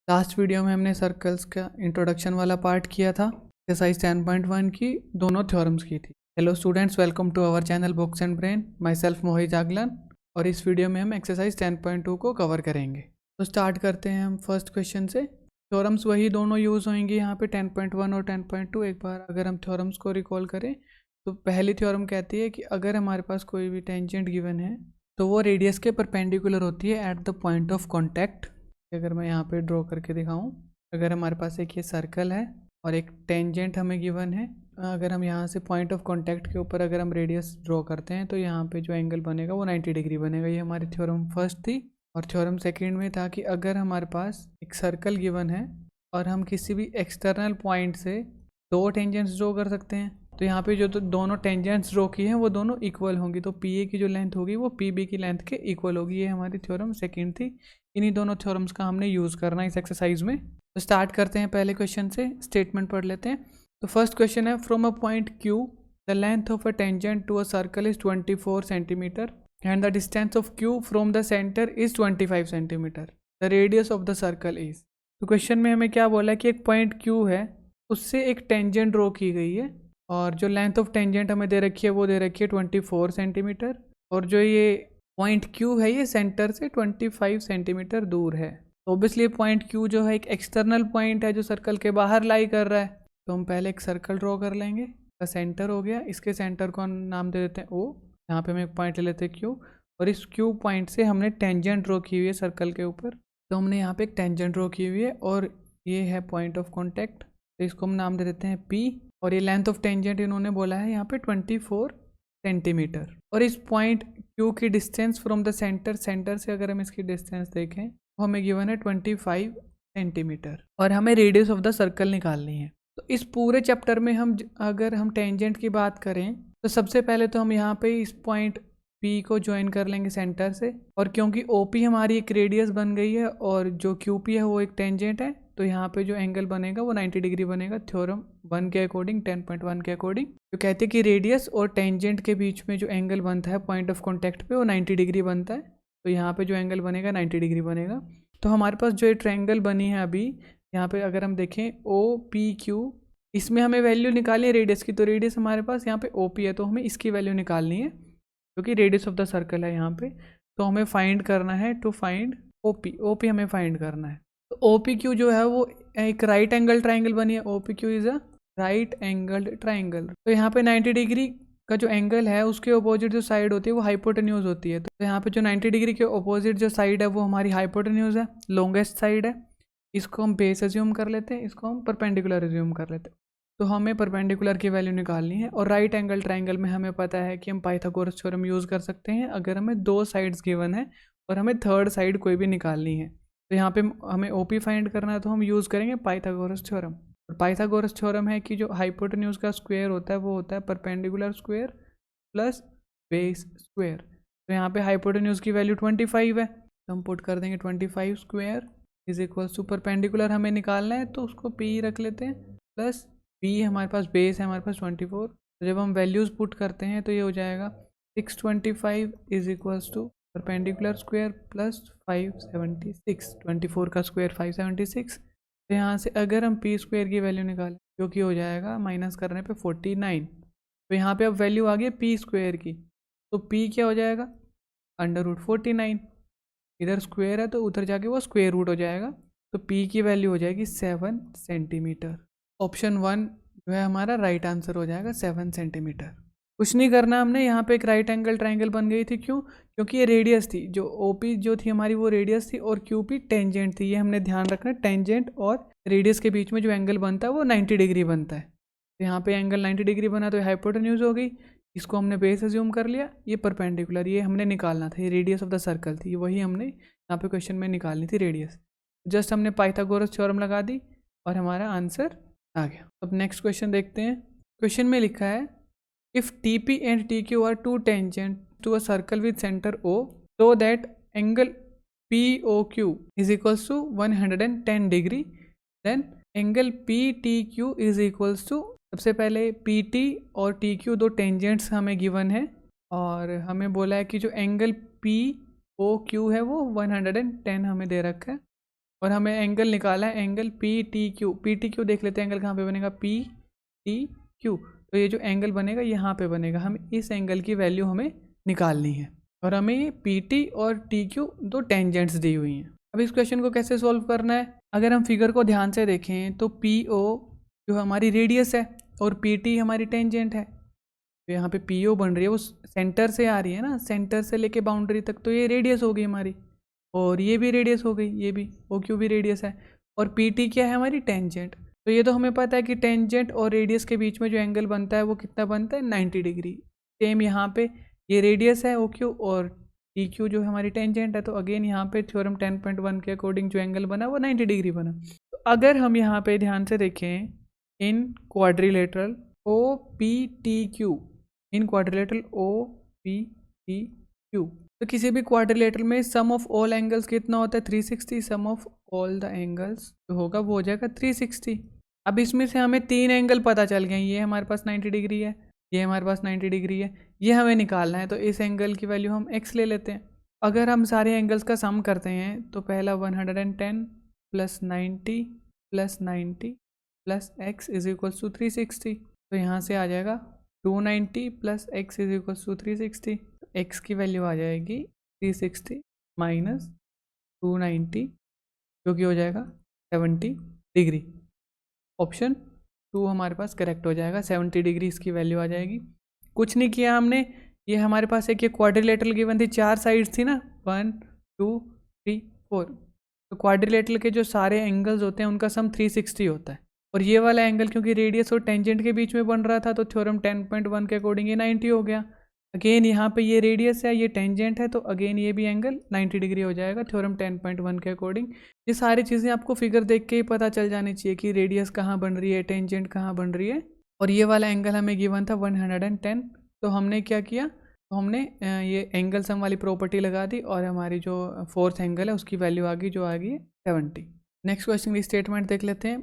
Last video में हमने circles का इंट्रोडक्शन वाला पार्ट किया था। एक्सरसाइज 10.1 की दोनों थ्योरम्स की थी। Hello students, welcome to our channel books and brain. Myself Mohit Jaglan. और इस वीडियो में हम एक्सरसाइज 10.2 को कवर करेंगे। तो स्टार्ट करते हैं हम फर्स्ट क्वेश्चन से। थ्योरम्स वही दोनों यूज़ होंगे यहाँ पे 10.1 और 10.2। एक बार अगर हम थ्योरम्स को रिकॉल करें तो पहली थ्योरम कहती है कि अगर हमारे पास कोई भी टेंजेंट गिवन है तो वो रेडियस के परपेंडिकुलर होती है eight the point of contact. अगर मैं यहाँ पे ड्रॉ करके दिखाऊं, अगर हमारे पास एक ये सर्कल है और एक टेंजेंट हमें गिवन है, अगर हम यहाँ से पॉइंट ऑफ कांटेक्ट के ऊपर अगर हम रेडियस ड्रॉ करते हैं तो यहाँ पे जो एंगल बनेगा वो 90 डिग्री बनेगा। ये हमारी थ्योरम फर्स्ट थी। और थ्योरम सेकंड में था कि अगर हमारे पास एक सर्कल गिवन है और हम किसी भी एक्सटर्नल पॉइंट से दो टेंजेंट्स ड्रॉ कर सकते हैं, तो यहाँ पे जो दोनों टेंजेंट्स ड्रॉ की हैं वो दोनों इक्वल होंगी, तो पी ए की जो लेंथ होगी वो पी बी की लेंथ के इक्वल होगी। ये हमारी थ्योरम सेकंड थी। इन्हीं दोनों थ्योरम्स का हमने यूज़ करना है इस एक्सरसाइज में। तो स्टार्ट करते हैं पहले क्वेश्चन से, स्टेटमेंट पढ़ लेते हैं। तो फर्स्ट क्वेश्चन है, from a point Q the length of a tangent to a circle is 24 centimetre and the distance of Q from the centre is 25 centimetre. The radius of the circle is. तो question में हमें क्या बोला है कि एक point Q है, उससे एक टेंजेंट ड्रॉ की गई है और जो लेंथ ऑफ टेंजेंट हमें दे रखी है वो दे रखी है 24 सेंटीमीटर, और जो ये पॉइंट Q है ये सेंटर से 25 सेंटीमीटर दूर है। तो ऑब्वियसली पॉइंट Q जो है एक एक्सटर्नल पॉइंट है जो सर्कल के बाहर लाई कर रहा है। तो हम पहले एक सर्कल ड्रॉ कर लेंगे। इसका सेंटर हो गया, इसके सेंटर को हम नाम दे देते हैं O। यहाँ पे हम एक पॉइंट ले लेते हैं Q, और इस Q पॉइंट से हमने टेंजेंट ड्रॉ की हुई है सर्कल के ऊपर। तो हमने यहाँ पे एक टेंजेंट ड्रॉ की हुई है और ये है पॉइंट ऑफ कॉन्टैक्ट, तो इसको हम नाम दे देते हैं P। और ये लेंथ ऑफ टेंजेंट इन्होंने बोला है यहाँ पे 24 सेंटीमीटर। और इस पॉइंट Q की distance from the centre, centre से अगर हम इसकी डिस्टेंस देखें तो हमें गिवन है 25 सेंटीमीटर, और हमें रेडियस ऑफ द सर्कल निकालनी है। तो इस पूरे चैप्टर में अगर हम टेंजेंट की बात करें तो सबसे पहले तो हम यहाँ पे इस पॉइंट P को ज्वाइन कर लेंगे सेंटर से, और क्योंकि OP हमारी एक रेडियस बन गई है और जो QP है वो एक टेंजेंट है, तो यहाँ पे जो एंगल बनेगा वो 90 डिग्री बनेगा थ्योरम 1 के अकॉर्डिंग, 10.1 के अकॉर्डिंग। जो कहते हैं कि रेडियस और टेंजेंट के बीच में जो एंगल बनता है पॉइंट ऑफ कॉन्टैक्ट पे वो 90 डिग्री बनता है, तो यहाँ पे जो एंगल बनेगा 90 डिग्री बनेगा। तो हमारे पास जो ये ट्रायंगल बनी है अभी यहाँ पे अगर हम देखें OPQ, इसमें हमें वैल्यू निकालनी है रेडियस की। तो रेडियस हमारे पास यहाँ पे OP है, तो हमें इसकी वैल्यू निकालनी है क्योंकि रेडियस ऑफ द सर्कल है यहाँ पे। तो हमें फाइंड करना है, टू फाइंड OP हमें फाइंड करना है। तो OPQ जो है वो एक राइट एंगल ट्राइंगल बनी है। OPQ is a right angled triangle. तो यहाँ पे 90 डिग्री का जो एंगल है उसके अपोजिट जो साइड होती है वो हाइपोटेन्यूज होती है। तो यहाँ पे जो 90 डिग्री के अपोजिट जो साइड है वो हमारी हाइपोटेन्यूज है, लॉन्गेस्ट साइड है। इसको हम बेस एज्यूम कर लेते हैं, इसको हम परपेंडिकुलर एज्यूम कर लेते हैं। तो हमें परपेंडिकुलर की वैल्यू निकालनी है। और राइट एंगल ट्राइंगल में हमें पता है कि हम पाइथागोरस थ्योरम यूज़ कर सकते हैं अगर हमें दो साइड्स गिवन है और हमें थर्ड साइड कोई भी निकालनी है। तो यहाँ पे हमें OP फाइंड करना है तो हम यूज़ करेंगे पाइथागोरस थ्योरम। और पाइथागोरस थ्योरम है कि जो हाइपोटेन्यूज का स्क्वायर होता है वो होता है perpendicular square plus base square. तो यहाँ पे हाइपोटेन्यूज की वैल्यू 25 है, तो हम पुट कर देंगे 25 square is equal to perpendicular हमें निकालना है तो उसको P रख लेते हैं, प्लस P हमारे पास बेस है हमारे पास 24। तो जब हम वैल्यूज़ पुट करते हैं तो ये हो जाएगा 625 is equals to perpendicular square plus 576, 24 का स्क्वायर 576। तो यहाँ से अगर हम P स्क्वायर की वैल्यू निकालें जो कि हो जाएगा माइनस करने पे 49। तो यहाँ पे अब वैल्यू आ गई P स्क्वायर की, तो P क्या हो जाएगा √49। इधर स्क्वायर है तो उधर जाके वो स्क्वायर रूट हो जाएगा, तो P की वैल्यू हो जाएगी 7 सेंटीमीटर। ऑप्शन 1 जो है हमारा राइट आंसर हो जाएगा 7 सेंटीमीटर। कुछ नहीं करना हमने, यहाँ पे एक राइट एंगल ट्राइंगल बन गई थी। क्यों? क्योंकि ये रेडियस थी, जो OP जो थी हमारी वो रेडियस थी और QP टेंजेंट थी। ये हमने ध्यान रखना है, टेंजेंट और रेडियस के बीच में जो एंगल बनता है वो 90 डिग्री बनता है। तो यहाँ पे एंगल 90 डिग्री बना तो हाइपोटेन्यूज हो गई, इसको हमने बेस अज्यूम कर लिया। ये परपेंडिकुलर, ये हमने निकालना था, ये रेडियस ऑफ द सर्कल थी, वही हमने यहाँ पे क्वेश्चन में निकालनी थी रेडियस। जस्ट हमने पाइथागोरस थ्योरम लगा दी और हमारा आंसर आ गया। अब नेक्स्ट क्वेश्चन देखते हैं। क्वेश्चन में लिखा है if TP and TQ are two tangent to a circle with centre O so that angle POQ is equals to 110 degree, then angle PTQ is equals to, सबसे पहले PT और TQ दो tangents हमें given है और हमें बोला है कि जो एंगल POQ है वो 110 हमें दे रखा है। और हमें एंगल निकाला है, angle P T Q. P T Q देख लेते हैं एंगल कहाँ पे बनेगा, पी टी क्यू। तो ये जो एंगल बनेगा यहाँ पे बनेगा, हम इस एंगल की वैल्यू हमें निकालनी है। और हमें ये पी टी और टी क्यू दो टेंजेंट्स दी हुई हैं। अब इस क्वेश्चन को कैसे सोल्व करना है, अगर हम फिगर को ध्यान से देखें तो पी ओ जो हमारी रेडियस है और पी टी हमारी टेंजेंट है। तो यहाँ पे पी ओ बन रही है, वो सेंटर से आ रही है ना, सेंटर से लेके बाउंड्री तक, तो ये रेडियस हो गई हमारी। और ये भी रेडियस हो गई, ये भी ओ क्यू भी रेडियस है। और पी टी क्या है, हमारी टेंजेंट। तो ये तो हमें पता है कि टेंजेंट और रेडियस के बीच में जो एंगल बनता है वो कितना बनता है, 90 डिग्री। सेम यहाँ पे ये रेडियस है ओ क्यू और टी क्यू जो हमारी टेंजेंट है। तो अगेन यहाँ पे थ्योरम 10.1 के अकॉर्डिंग जो एंगल बना वो 90 डिग्री बना। तो अगर हम यहाँ पे ध्यान से देखें, in quadrilateral O P T Q, in quadrilateral O P T Q, तो किसी भी क्वाड्रिलेटरल में सम ऑफ ऑल एंगल्स कितना होता है, 360। सम ऑफ ऑल द एंगल्स जो होगा वो हो जाएगा 360। अब इसमें से हमें तीन एंगल पता चल गए, ये हमारे पास 90 डिग्री है, ये हमारे पास 90 डिग्री है, ये हमें निकालना है। तो इस एंगल की वैल्यू हम x ले लेते हैं। अगर हम सारे एंगल्स का सम करते हैं तो पहला 110 plus 90 plus 90 plus x is equals to 360। तो यहाँ से आ जाएगा 290 plus x is equals to 360। x की वैल्यू आ जाएगी 360 माइनस 290 जो कि हो जाएगा 70 डिग्री। ऑप्शन 2 हमारे पास करेक्ट हो जाएगा, 70 डिग्री इसकी वैल्यू आ जाएगी। कुछ नहीं किया हमने, ये हमारे पास एक ये क्वाड्रिलेटरल गिवन थी, 4 साइड्स थी ना, 1 2 3 4। तो क्वाड्रिलेटरल के जो सारे एंगल्स होते हैं उनका सम 360 होता है। और ये वाला एंगल क्योंकि रेडियस और टेंजेंट के बीच में बन रहा था तो थ्योरम 10.1 के अकॉर्डिंग ये 90 हो गया। अगेन यहाँ पे ये रेडियस है, ये टेंजेंट है, तो अगेन ये भी एंगल 90 डिग्री हो जाएगा थ्योरम 10.1 के अकॉर्डिंग। ये सारी चीज़ें आपको फिगर देख के ही पता चल जानी चाहिए कि रेडियस कहाँ बन रही है, टेंजेंट कहाँ बन रही है। और ये वाला एंगल हमें गिवन था 110। तो हमने क्या किया, तो हमने ये एंगल सम वाली प्रॉपर्टी लगा दी और हमारी जो फोर्थ एंगल है उसकी वैल्यू आ गई, जो आ गई 70। नेक्स्ट क्वेश्चन की स्टेटमेंट देख लेते हैं।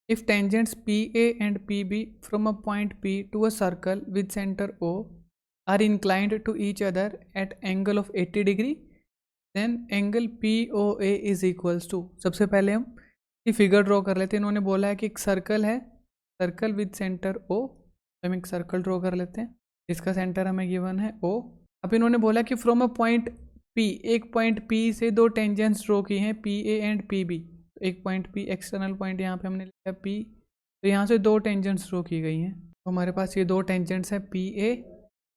If tangents P A and P B from a point P to a circle with centre O are inclined to each other at angle of 80 degree, then angle POA is equals to। सबसे पहले हम ये figure draw कर लेते हैं। इन्होंने बोला है कि एक सर्कल है, सर्कल विद सेंटर O, तो हम एक सर्कल ड्रॉ कर लेते हैं, इसका सेंटर हमें गिवन है O। अब इन्होंने बोला कि फ्रॉम अ पॉइंट P, एक पॉइंट P से दो टेंजेंट्स ड्रॉ की हैं, PA एंड PB। तो एक पॉइंट P, एक्सटर्नल पॉइंट यहाँ पे हमने लिखा P, तो यहाँ से दो टेंजेंट्स ड्रॉ की गई हैं। तो हमारे पास ये दो टेंजेंट्स हैं PA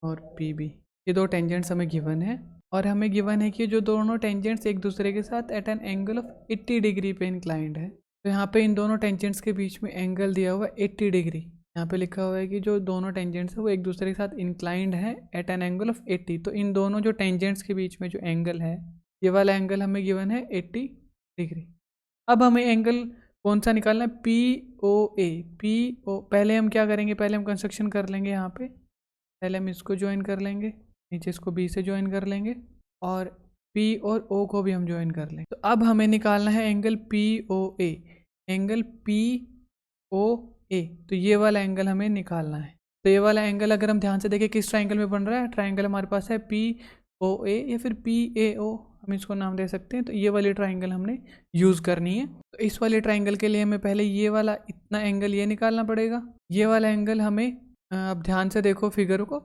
और PB, ये दो टेंजेंट्स हमें गिवन है। और हमें गिवन है कि जो दोनों टेंजेंट्स एक दूसरे के साथ at an angle of 80 degree पे इंक्लाइंड है। तो यहाँ पे इन दोनों टेंजेंट्स के बीच में एंगल दिया हुआ है 80 डिग्री। यहाँ पे लिखा हुआ है कि जो दोनों टेंजेंट्स है वो एक दूसरे के साथ इंक्लाइंड है एट एन एंगल ऑफ 80। तो इन दोनों जो टेंजेंट्स के बीच में जो एंगल है, ये वाला एंगल हमें गिवन है 80 डिग्री। अब हमें एंगल कौन सा निकालना है, POA। PO पहले हम क्या करेंगे, पहले हम कंस्ट्रक्शन कर लेंगे। यहाँ पे पहले हम इसको ज्वाइन कर लेंगे, नीचे इसको B से ज्वाइन कर लेंगे और P और O को भी हम ज्वाइन कर लेंगे। तो अब हमें निकालना है एंगल POA, एंगल POA। तो ये वाला एंगल हमें निकालना है। तो ये वाला एंगल अगर हम ध्यान से देखें किस ट्राइंगल में बन रहा है, ट्राइंगल हमारे पास है POA या फिर PAO, हम इसको नाम दे सकते हैं। तो ये वाली ट्राइंगल हमने यूज़ करनी है। तो इस वाले ट्राइंगल के लिए हमें पहले ये वाला इतना एंगल ये निकालना पड़ेगा। ये वाला एंगल हमें, अब ध्यान से देखो फिगर को,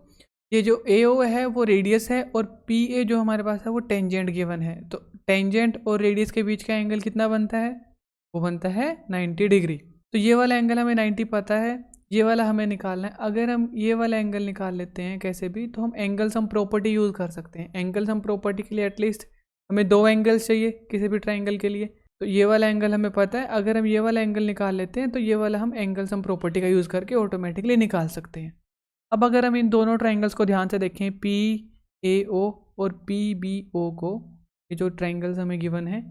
ये जो AO है वो रेडियस है और PA जो हमारे पास है वो टेंजेंट गिवन है। तो टेंजेंट और रेडियस के बीच का एंगल कितना बनता है, वो बनता है 90 डिग्री। तो ये वाला एंगल हमें 90 पता है, ये वाला हमें निकालना है। अगर हम ये वाला एंगल निकाल लेते हैं कैसे भी, तो हम एंगल सम प्रॉपर्टी यूज़ कर सकते हैं। एंगल सम प्रॉपर्टी के लिए एटलीस्ट हमें दो एंगल्स चाहिए किसी भी ट्राइंगल के लिए। तो ये वाला एंगल हमें पता है, अगर हम ये वाला एंगल निकाल लेते हैं तो ये वाला हम एंगल सम प्रॉपर्टी का यूज़ करके ऑटोमेटिकली निकाल सकते हैं। अब अगर हम इन दोनों ट्राइंगल्स को ध्यान से देखें, PAO और PBO को, ये जो ट्राइंगल्स हमें गिवन है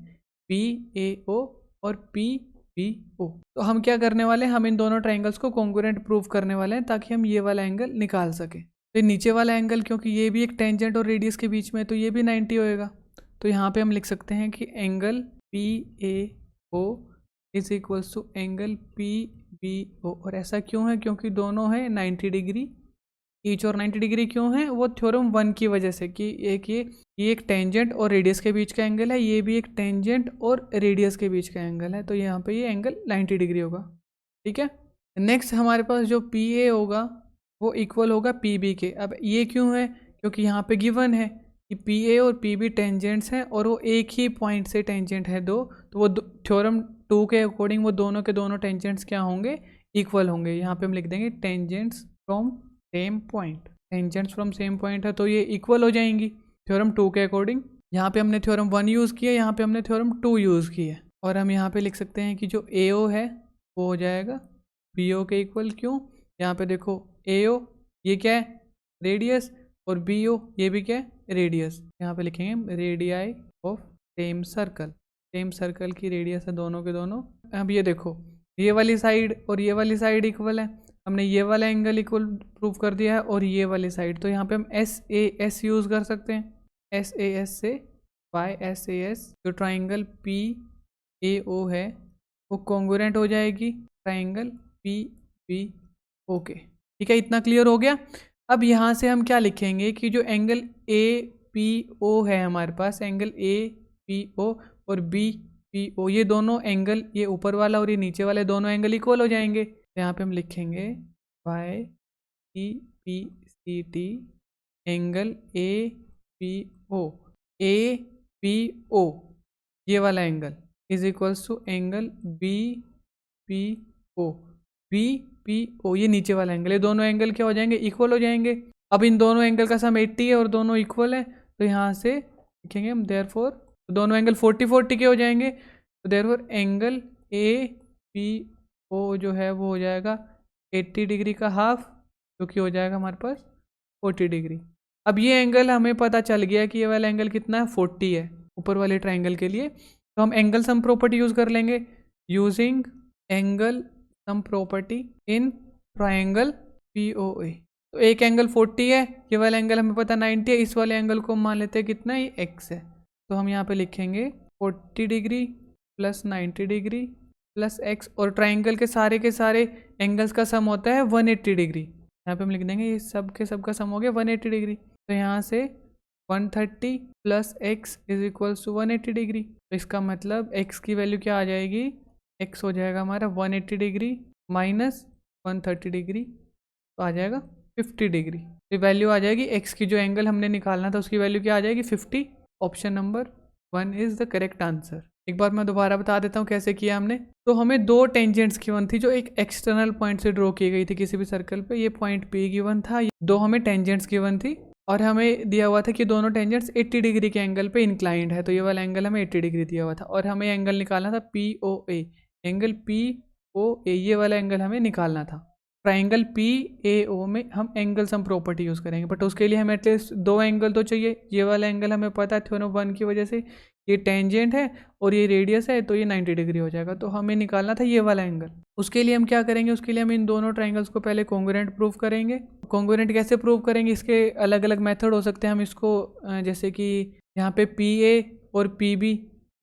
PAO और PBO, तो हम क्या करने वाले हैं, हम इन दोनों ट्राइंगल्स को कॉन्ग्रुएंट प्रूव करने वाले हैं ताकि हम ये वाला एंगल निकाल सकें। तो नीचे वाला एंगल क्योंकि ये भी एक टेंजेंट और रेडियस के बीच में, तो ये भी 90 होएगा। तो यहाँ पे हम लिख सकते हैं कि angle PAO is equals to angle PBO। और ऐसा क्यों है, क्योंकि दोनों है 90 डिग्री ईच और 90 डिग्री क्यों है? वो थ्योरम 1 की वजह से कि ये एक टेंजेंट और रेडियस के बीच का एंगल है, ये भी एक टेंजेंट और रेडियस के बीच का एंगल है, तो यहाँ पे ये एंगल 90 डिग्री होगा। ठीक है, नेक्स्ट हमारे पास जो पी ए होगा वो इक्वल होगा पी बी के। अब ये क्यों है? क्योंकि यहाँ पे गिवन है कि पी ए और पी बी टेंजेंट्स हैं और वो एक ही पॉइंट से टेंजेंट है दो, तो वो थ्योरम 2 के अकॉर्डिंग वो दोनों के दोनों टेंजेंट्स क्या होंगे? इक्वल होंगे। यहाँ पे हम लिख देंगे tangents from same point. Tangents from same point है तो ये इक्वल हो जाएंगी थ्योरम 2 के अकॉर्डिंग। यहाँ पे हमने थ्योरम 1 यूज़ किया, यहाँ पे हमने थ्योरम 2 यूज़ किया, और हम यहाँ पे लिख सकते हैं कि जो ए ओ है वो हो जाएगा बी ओ के इक्वल। क्यों? यहाँ पे देखो ए ओ ये क्या है? रेडियस, और बी ओ ये भी क्या है? रेडियस। यहाँ पे लिखेंगे radii of same circle. Same circle की रेडियस है दोनों के दोनों। अब ये देखो ये वाली साइड और ये वाली साइड इक्वल है, हमने ये वाला एंगल इक्वल प्रूव कर दिया है, और ये वाली साइड, तो यहाँ पे हम एस ए एस यूज़ कर सकते हैं। एस ए एस से बाय एस ए एस जो ट्राइंगल पी ए ओ है वो कॉन्ग्रुएंट हो जाएगी ट्राइंगल पी बी ओ के। ठीक है, इतना क्लियर हो गया। अब यहाँ से हम क्या लिखेंगे कि जो एंगल ए पी ओ है हमारे पास, एंगल ए पी ओ और बी पी ओ, ये दोनों एंगल, ये ऊपर वाला और ये नीचे वाले दोनों एंगल इक्वल हो जाएंगे। यहाँ पे हम लिखेंगे by C P C T angle A P O, A P O ये वाला angle is equals to angle B P O, B P O ये नीचे वाला एंगल, ये दोनों एंगल क्या हो जाएंगे? इक्वल हो जाएंगे। अब इन दोनों एंगल का सम 80 है और दोनों इक्वल है, तो यहाँ से लिखेंगे हम देयरफॉर दोनों एंगल 40-40 के हो जाएंगे, तो therefore angle A P O जो है वो हो जाएगा 80 डिग्री का हाफ, जो कि हो जाएगा हमारे पास 40 डिग्री। अब ये एंगल हमें पता चल गया कि ये वाला एंगल कितना है? 40 है ऊपर वाले ट्राइंगल के लिए, तो हम एंगल सम प्रॉपर्टी यूज़ कर लेंगे। Using angle sum property in triangle P O A, तो एक एंगल 40 है, ये वाला एंगल हमें पता 90 है, इस वाले एंगल को मान लेते हैं कितना? ये एक्स है, तो हम यहाँ पे लिखेंगे 40 degree plus 90 degree plus x, और ट्राइंगल के सारे एंगल्स का सम होता है 180 डिग्री। यहाँ पे हम लिख देंगे ये सब के सब का सम हो गया 180 डिग्री, तो यहाँ से 130 plus X is equals to 180 degree, तो इसका मतलब एक्स की वैल्यू क्या आ जाएगी? एक्स हो जाएगा हमारा 180 डिग्री माइनस 130 डिग्री, तो आ जाएगा 50 डिग्री। तो वैल्यू आ जाएगी एक्स की, जो एंगल हमने निकालना था उसकी वैल्यू क्या आ जाएगी? 50। Option number 1 is the correct answer. एक बार मैं दोबारा बता देता हूँ कैसे किया हमने। तो हमें दो टेंजेंट्स गिवन थी जो एक एक्सटर्नल पॉइंट से ड्रॉ की गई थी किसी भी सर्कल पे। ये पॉइंट पी गिवन था, दो हमें टेंजेंट्स गिवन थी, और हमें दिया हुआ था कि दोनों टेंजेंट्स 80 डिग्री के एंगल पे इंक्लाइंड है, तो ये वाला एंगल हमें 80 डिग्री दिया हुआ था, और हमें एंगल निकालना था पी ओ ए। एंगल पी ओ ए ये वाला एंगल हमें निकालना था। ट्राइंगल पी ए ओ में हम एंगल सम प्रॉपर्टी यूज़ करेंगे, बट उसके लिए हमें एटलीस्ट दो एंगल तो चाहिए। ये वाला एंगल हमें पता है थ्योरम 1 की वजह से ये टेंजेंट है और ये रेडियस है, तो ये 90 डिग्री हो जाएगा, तो हमें निकालना था ये वाला एंगल। उसके लिए हम क्या करेंगे? उसके लिए हम इन दोनों ट्राइंगल्स को पहले कॉन्ग्रुएंट प्रूव करेंगे। कॉन्ग्रुएंट कैसे प्रूव करेंगे? इसके अलग अलग मेथड हो सकते हैं। हम इसको जैसे कि यहाँ पे पी ए और पी बी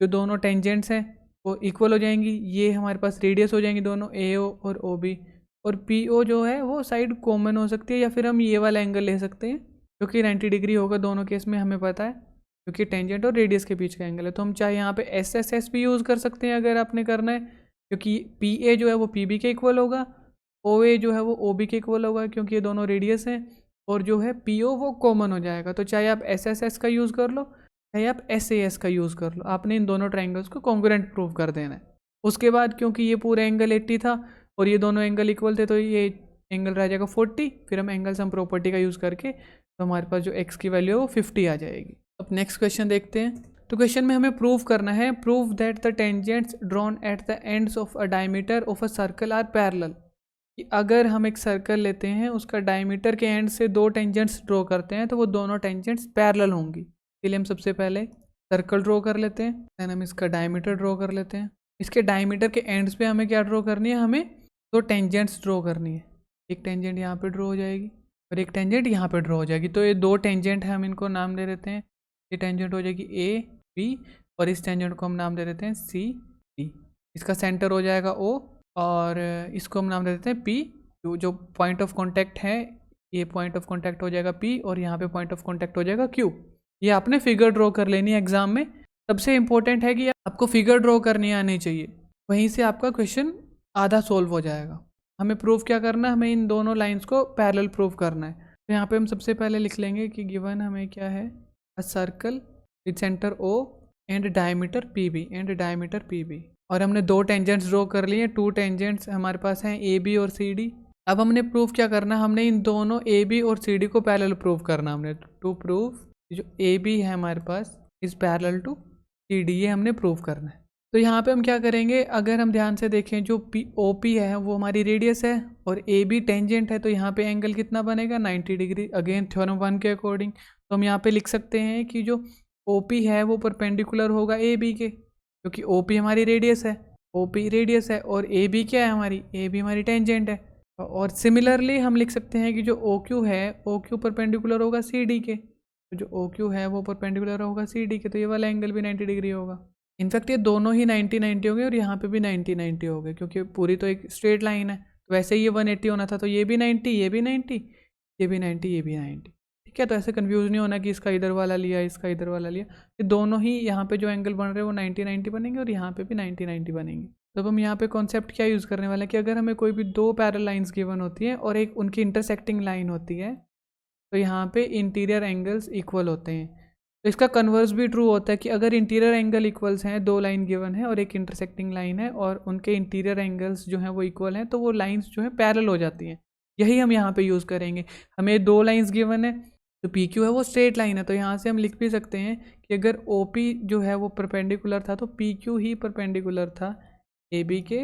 जो दोनों टेंजेंट्स हैं वो इक्वल हो जाएंगी, ये हमारे पास रेडियस हो जाएंगी दोनों ए ओ और ओ बी, और पी ओ जो है वो साइड कॉमन हो सकती है, या फिर हम ये वाला एंगल ले सकते हैं जो कि 90 डिग्री होगा दोनों केस में, हमें पता है, क्योंकि टेंजेंट और रेडियस के बीच का एंगल है। तो हम चाहे यहाँ पे एस एस एस भी यूज़ कर सकते हैं अगर आपने करना है, क्योंकि पी ए जो है वो पी बी के इक्वल होगा, ओ ए जो है वो ओ बी के इक्वल होगा, क्योंकि ये दोनों रेडियस हैं, और जो है पी ओ वो कॉमन हो जाएगा। तो चाहे आप एस एस एस का यूज़ कर लो, चाहे आप एस ए एस का यूज़ कर लो, आपने इन दोनों ट्राइंगल्स को कॉन्ग्रुएंट प्रूव कर देना है। उसके बाद क्योंकि ये पूरा एंगल 80 था और ये दोनों एंगल इक्वल थे, तो ये एंगल रह जाएगा 40, फिर हम एंगल सम प्रॉपर्टी का यूज़ करके तो हमारे पास जो एक्स की वैल्यू है वो 50 आ जाएगी। अब नेक्स्ट क्वेश्चन देखते हैं। तो क्वेश्चन में हमें प्रूव करना है, prove that the tangents drawn at the ends of a diameter of a circle are parallel. कि अगर हम एक सर्कल लेते हैं, उसका डायमीटर के एंड से दो टेंजेंट्स ड्रॉ करते हैं, तो वो दोनों टेंजेंट्स पैरेलल होंगी। इसलिए हम सबसे पहले सर्कल ड्रॉ कर लेते हैं, देन हम इसका डायमीटर ड्रॉ कर लेते हैं। इसके डायमीटर के एंड्स पे हमें क्या ड्रॉ करनी है? हमें दो टेंजेंट्स ड्रॉ करनी है। एक टेंजेंट यहाँ पे ड्रॉ हो जाएगी और एक टेंजेंट यहाँ पे ड्रॉ हो जाएगी। तो ये दो टेंजेंट है, हम इनको नाम दे देते हैं। ये टेंजेंट हो जाएगी ए बी, और इस टेंजेंट को हम नाम दे देते हैं सी डी। इसका सेंटर हो जाएगा ओ, और इसको हम नाम दे देते हैं पी। जो पॉइंट ऑफ कॉन्टैक्ट है ये पॉइंट ऑफ कॉन्टैक्ट हो जाएगा P और यहाँ पे पॉइंट ऑफ कॉन्टैक्ट हो जाएगा Q। ये आपने फिगर ड्रॉ कर लेनी है एग्जाम में। सबसे इंपॉर्टेंट है कि आपको फिगर ड्रॉ करनी आनी चाहिए, वहीं से आपका क्वेश्चन आधा सोल्व हो जाएगा। हमें प्रूफ क्या करना है, हमें इन दोनों लाइंस को पैरेलल प्रूफ करना है। तो यहाँ पे हम सबसे पहले लिख लेंगे कि गिवन हमें क्या है, अ circle with centre O and diameter PB और हमने दो टेंजेंट्स ड्रॉ कर लिए, 2 टेंजेंट्स हमारे पास हैं AB और CD। अब हमने प्रूफ क्या करना, हमने इन दोनों AB और CD को पैरेलल प्रूफ करना। हमने टू प्रूफ जो AB है हमारे पास इज पैरेलल टू CD, ये हमने प्रूफ करना है। तो यहाँ पे हम क्या करेंगे, अगर हम ध्यान से देखें जो OP है वो हमारी रेडियस है और AB टेंजेंट है, तो यहाँ पे एंगल कितना बनेगा 90 डिग्री, अगेन थ्योरम 1 के अकॉर्डिंग। तो हम यहाँ पे लिख सकते हैं कि जो OP है वो परपेंडिकुलर होगा AB के, क्योंकि OP हमारी रेडियस है, OP रेडियस है और AB क्या है हमारी, AB हमारी टेंजेंट है। और सिमिलरली हम लिख सकते हैं कि जो OQ है, OQ परपेंडिकुलर होगा CD के, तो जो OQ है वो परपेंडिकुलर होगा CD के, तो ये वाला एंगल भी 90 डिग्री होगा। इनफैक्ट ये दोनों ही 90-90 हो गए और यहाँ पे भी 90-90 हो गए, क्योंकि पूरी तो एक स्ट्रेट लाइन है। तो वैसे ही ये 180 होना था, तो ये भी 90, ये भी 90, ये भी 90, ये भी 90। ठीक है, तो ऐसे कंफ्यूज नहीं होना कि इसका इधर वाला लिया, इसका इधर वाला लिया। ये दोनों ही यहाँ पे जो एंगल बन रहे हैं वो 90-90 बनेंगे और यहाँ पे भी 90-90 बनेंगे। तो अब हम यहाँ पे कॉन्सेप्ट क्या यूज़ करने वाले हैं कि अगर हमें कोई भी दो पैरेलल लाइन्स गिवन होती है और एक उनकी इंटरसेक्टिंग लाइन होती है, तो यहाँ पे इंटीरियर एंगल्स इक्वल होते हैं। तो इसका कन्वर्स भी ट्रू होता है कि अगर इंटीरियर एंगल इक्वल्स हैं, दो लाइन गिवन है और एक इंटरसेक्टिंग लाइन है और उनके इंटीरियर एंगल्स जो हैं वो इक्वल हैं, तो वो लाइंस जो हैं पैरेलल हो जाती हैं। यही हम यहाँ पे यूज़ करेंगे। हमें दो लाइंस गिवन है, तो PQ है वो स्ट्रेट लाइन है, तो यहाँ से हम लिख भी सकते हैं कि अगर OP जो है वो परपेंडिकुलर था तो PQ ही परपेंडिकुलर था AB के,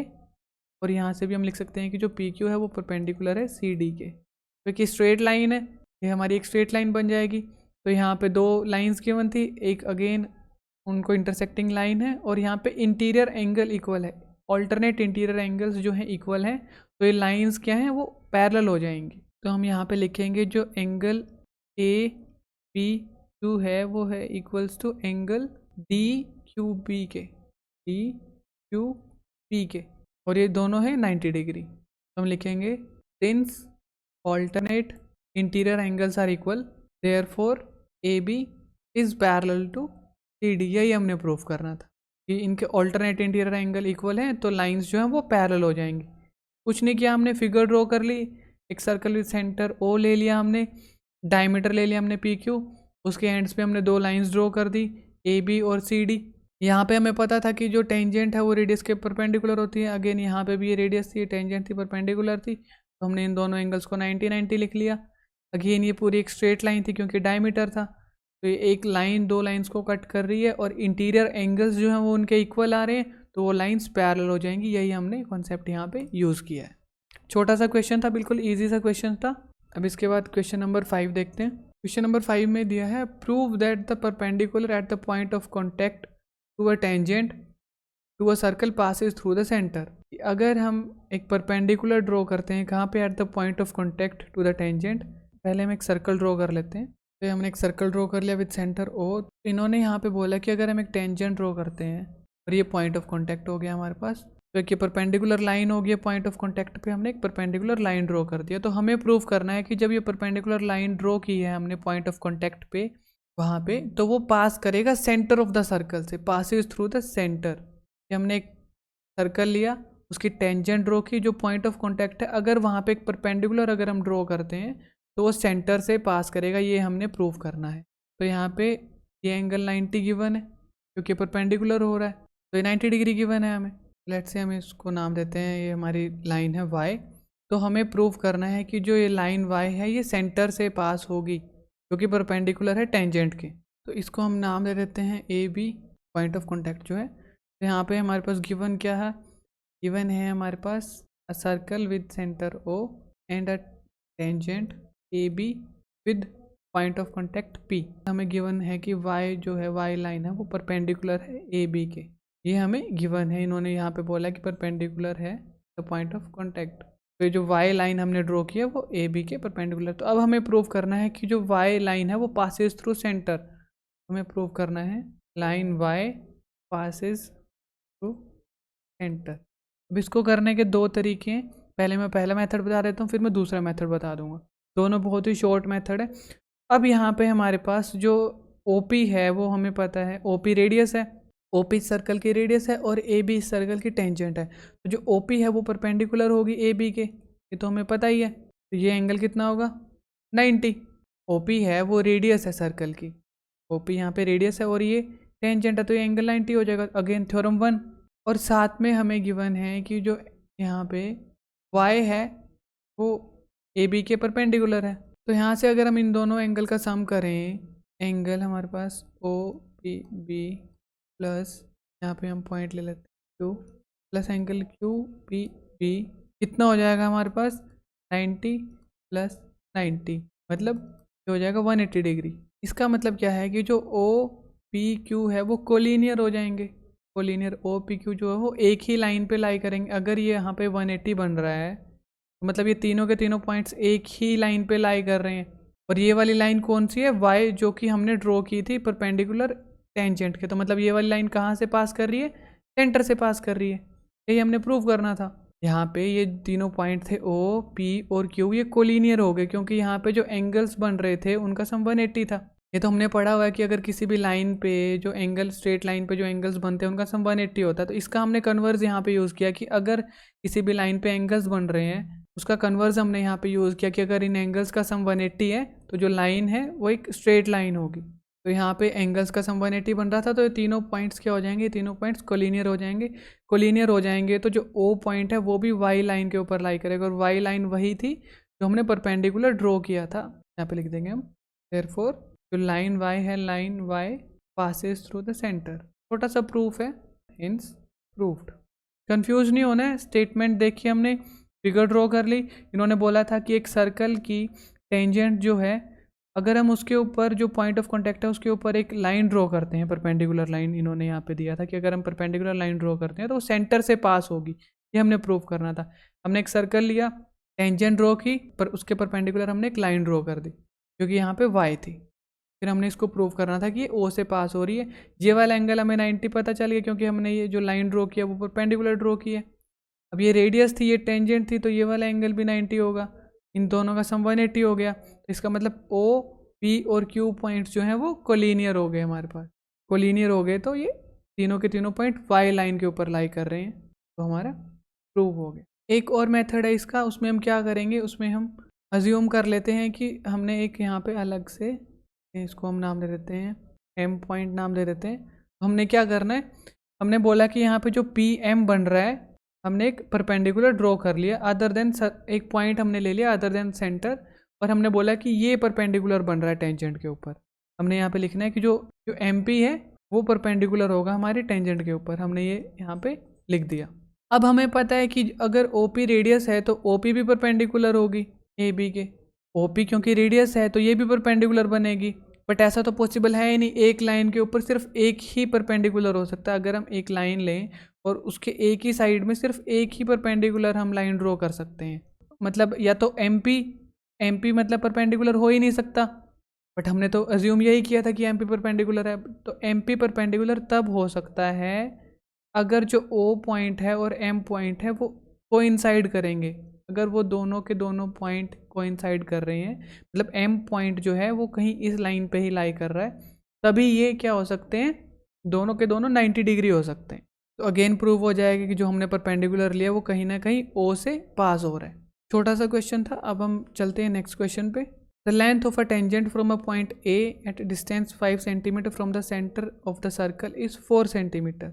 और यहाँ से भी हम लिख सकते हैं कि जो PQ है वो परपेंडिकुलर है CD के, क्योंकि स्ट्रेट लाइन है, ये हमारी एक स्ट्रेट लाइन बन जाएगी। तो यहाँ पे दो लाइंस गिवन थी, एक अगेन उनको इंटरसेक्टिंग लाइन है और यहाँ पे इंटीरियर एंगल इक्वल है, ऑल्टरनेट इंटीरियर एंगल्स जो हैं इक्वल हैं, तो ये लाइंस क्या हैं वो पैरेलल हो जाएंगी। तो हम यहाँ पे लिखेंगे जो एंगल APQ है वो है इक्वल्स टू एंगल DQP के, और ये दोनों है 90 डिग्री। तो हम लिखेंगे since alternate interior angles are equal therefore AB is parallel to CD। यही हमने प्रूफ करना था कि इनके ऑल्टरनेट इंटीरियर एंगल इक्वल हैं, तो लाइंस जो हैं वो पैरेलल हो जाएंगी। कुछ नहीं किया, हमने फिगर ड्रॉ कर ली, एक सर्कल विद सेंटर O ले लिया हमने, डायमीटर ले लिया हमने PQ, उसके एंड्स पे हमने दो लाइंस ड्रॉ कर दी AB और CD। यहाँ पे हमें पता था कि जो टेंजेंट है वो रेडियस के परपेंडिकुलर होती है, अगेन यहाँ पे भी ये रेडियस थी, टेंजेंट थी, परपेंडिकुलर थी, तो हमने इन दोनों एंगल्स को 90-90 लिख लिया। अगेन ये पूरी एक स्ट्रेट लाइन थी क्योंकि डायमीटर था, तो ये एक लाइन दो लाइंस को कट कर रही है और इंटीरियर एंगल्स जो हैं वो उनके इक्वल आ रहे हैं, तो वो लाइंस पैरेलल हो जाएंगी। यही हमने कॉन्सेप्ट यहाँ पे यूज़ किया है। छोटा सा क्वेश्चन था, बिल्कुल ईजी सा क्वेश्चन था। अब इसके बाद क्वेश्चन नंबर 5 देखते हैं। क्वेश्चन नंबर 5 में दिया है prove that the perpendicular at the point of contact to a tangent to a circle passes through the centre. अगर हम एक परपेंडिकुलर ड्रॉ करते हैं कहाँ पे, at the point of contact to the tangent, पहले हम एक सर्कल ड्रॉ कर लेते हैं। तो हमने एक सर्कल ड्रॉ कर लिया विद सेंटर O। इन्होंने यहाँ पे बोला कि अगर हम एक टेंजेंट ड्रॉ करते हैं और ये पॉइंट ऑफ कॉन्टैक्ट हो गया हमारे पास, तो एक परपेंडिकुलर लाइन हो गई पॉइंट ऑफ कॉन्टैक्ट पे, हमने एक परपेंडिकुलर लाइन ड्रॉ कर दिया। तो हमें प्रूव करना है कि जब ये परपेंडिकुलर लाइन ड्रॉ की है हमने पॉइंट ऑफ कॉन्टैक्ट पे वहाँ पे, तो वो पास करेगा सेंटर ऑफ द सर्कल से, पासिस थ्रू द सेंटर। हमने एक सर्कल लिया, उसकी टेंजेंट ड्रॉ की, जो पॉइंट ऑफ कॉन्टैक्ट है अगर वहाँ पे एक परपेंडिकुलर अगर हम ड्रॉ करते हैं तो वो सेंटर से पास करेगा, ये हमने प्रूव करना है। तो यहाँ पे ये एंगल 90 गिवन है क्योंकि परपेंडिकुलर हो रहा है, तो ये 90 डिग्री गिवन है हमें। लेट्स से हम इसको नाम देते हैं, ये हमारी लाइन है Y। तो हमें प्रूव करना है कि जो ये लाइन Y है ये सेंटर से पास होगी क्योंकि परपेंडिकुलर है टेंजेंट के। तो इसको हम नाम दे देते हैं AB, पॉइंट ऑफ कॉन्टैक्ट जो है। तो यहाँ पे हमारे पास गिवन क्या है, गिवन है हमारे पास a circle with centre O and a tangent AB with point of contact P। हमें गिवन है कि Y जो है, Y लाइन है वो परपेंडिकुलर है AB के, ये हमें गिवन है। इन्होंने यहाँ पे बोला कि परपेंडिकुलर है द पॉइंट ऑफ कॉन्टैक्ट, तो जो Y लाइन हमने ड्रॉ की है वो AB के परपेंडिकुलर। तो अब हमें प्रूव करना है कि जो Y लाइन है वो पासिस थ्रू सेंटर, हमें प्रूव करना है line Y passes through centre. अब इसको करने के दो तरीके हैं, पहले मैं पहला मेथड बता देता हूँ, फिर मैं दूसरा मेथड बता दूंगा। दोनों बहुत ही शॉर्ट मेथड है। अब यहाँ पे हमारे पास जो OP है वो हमें पता है, OP रेडियस है, OP सर्कल की रेडियस है और AB सर्कल की टेंजेंट है। तो जो OP है वो परपेंडिकुलर होगी AB के, ये तो हमें पता ही है। तो ये एंगल कितना होगा 90। OP है वो रेडियस है सर्कल की, OP यहाँ पे रेडियस है और ये टेंजेंट है, तो ये एंगल 90 हो जाएगा। Again theorem 1। और साथ में हमें गिवन है कि जो यहाँ पे y है वो AB के परपेंडिकुलर है। तो यहाँ से अगर हम इन दोनों एंगल का सम करें, एंगल हमारे पास OPB प्लस यहाँ पे हम पॉइंट ले लेते हैं Q प्लस एंगल QPB, कितना हो जाएगा हमारे पास 90 प्लस 90, मतलब ये हो जाएगा 180 डिग्री। इसका मतलब क्या है कि जो OPQ है वो कोलिनियर हो जाएंगे। कोलिनियर OPQ जो है वो एक ही लाइन पे लाई करेंगे। अगर ये यहाँ पे 180 बन रहा है तो मतलब ये तीनों के तीनों पॉइंट्स एक ही लाइन पे लाई कर रहे हैं। और ये वाली लाइन कौन सी है, y, जो कि हमने ड्रॉ की थी परपेंडिकुलर टेंजेंट के। तो मतलब ये वाली लाइन कहाँ से पास कर रही है, सेंटर से पास कर रही है। यही हमने प्रूव करना था। यहाँ पे ये तीनों पॉइंट थे O, P और Q, ये कोलिनियर हो गए क्योंकि यहाँ पे जो एंगल्स बन रहे थे उनका सम 180 था। ये तो हमने पढ़ा हुआ है कि अगर किसी भी लाइन पे जो एंगल, स्ट्रेट लाइन पे जो एंगल्स बनते हैं उनका सम 180 होता है। तो इसका हमने कन्वर्स यहाँ पे यूज़ किया कि अगर किसी भी लाइन पे एंगल्स बन रहे हैं उसका कन्वर्स हमने यहाँ पे यूज़ किया कि अगर इन एंगल्स का सम 180 है तो जो लाइन है वो एक स्ट्रेट लाइन होगी। तो यहाँ पे एंगल्स का सम 180 बन रहा था, तो ये तीनों पॉइंट्स क्या हो जाएंगे, तीनों पॉइंट्स कोलिनियर हो जाएंगे। कोलिनियर हो जाएंगे तो जो O पॉइंट है वो भी Y लाइन के ऊपर लाई करेगा, और Y लाइन वही थी जो हमने परपेंडिकुलर ड्रॉ किया था। यहाँ पे लिख देंगे हम, देयरफॉर जो लाइन Y है, line Y passes through the centre. छोटा सा प्रूफ है, हिंस प्रूफ्ड। कंफ्यूज नहीं होना है। स्टेटमेंट देखिए, हमने फिगर ड्रॉ कर ली। इन्होंने बोला था कि एक सर्कल की टेंजेंट जो है, अगर हम उसके ऊपर जो पॉइंट ऑफ कांटेक्ट है उसके ऊपर एक लाइन ड्रॉ करते हैं, परपेंडिकुलर लाइन, इन्होंने यहाँ पे दिया था कि अगर हम परपेंडिकुलर लाइन ड्रॉ करते हैं तो वो सेंटर से पास होगी। ये हमने प्रूव करना था। हमने एक सर्कल लिया, टेंजेंट ड्रॉ की, पर उसके परपेंडिकुलर हमने एक लाइन ड्रॉ कर दी क्योंकि यहाँ पे y थी। फिर हमने इसको प्रूव करना था कि ये O से पास हो रही है। ये वाला एंगल हमें 90 पता चल गया क्योंकि हमने ये जो लाइन ड्रॉ किया वो परपेंडिकुलर ड्रॉ की है। अब ये रेडियस थी, ये टेंजेंट थी, तो ये वाला एंगल भी 90 होगा। इन दोनों का सम 180 हो गया। तो इसका मतलब O, P और Q पॉइंट्स जो हैं वो कोलिनियर हो गए हमारे पास। कोलिनियर हो गए तो ये तीनों के तीनों पॉइंट Y लाइन के ऊपर लाई कर रहे हैं, तो हमारा प्रूव हो गया। एक और मेथड है इसका, उसमें हम क्या करेंगे, उसमें हम अज्यूम कर लेते हैं कि हमने एक यहाँ पे अलग से, इसको हम नाम दे देते हैं M पॉइंट नाम दे देते हैं। तो हमने क्या करना है, हमने बोला कि यहाँ पे जो PM बन रहा है हमने एक परपेंडिकुलर ड्रॉ कर लिया, अदर देन एक पॉइंट हमने ले लिया अदर देन सेंटर, और हमने बोला कि ये परपेंडिकुलर बन रहा है टेंजेंट के ऊपर। हमने यहाँ पे लिखना है कि जो MP है वो परपेंडिकुलर होगा हमारी टेंजेंट के ऊपर। हमने ये यहाँ पे लिख दिया। अब हमें पता है कि अगर OP रेडियस है तो OP भी परपेंडिकुलर होगी AB के। OP क्योंकि रेडियस है तो ये भी परपेंडिकुलर बनेगी, बट ऐसा तो पॉसिबल है ही नहीं। एक लाइन के ऊपर सिर्फ एक ही परपेंडिकुलर हो सकता है। अगर हम एक लाइन लें और उसके एक ही साइड में सिर्फ एक ही परपेंडिकुलर हम लाइन ड्रॉ कर सकते हैं, मतलब या तो MP मतलब परपेंडिकुलर हो ही नहीं सकता, बट हमने तो अज्यूम यही किया था कि MP परपेंडिकुलर है। तो MP परपेंडिकुलर तब हो सकता है अगर जो O पॉइंट है और M पॉइंट है वो कोइंसाइड करेंगे। अगर वो दोनों के दोनों पॉइंट कोइंसाइड कर रहे हैं, मतलब M पॉइंट जो है वो कहीं इस लाइन पे ही लाई कर रहा है, तभी ये क्या हो सकते हैं, दोनों के दोनों 90 डिग्री हो सकते हैं। तो अगेन प्रूव हो जाएगा कि जो हमने परपेंडिकुलर लिया वो कहीं ना कहीं O से पास हो रहा है। छोटा सा क्वेश्चन था। अब हम चलते हैं नेक्स्ट क्वेश्चन पे। The length of a tangent from a point A at distance 5 centimetre from the centre of the circle is 4 centimetre.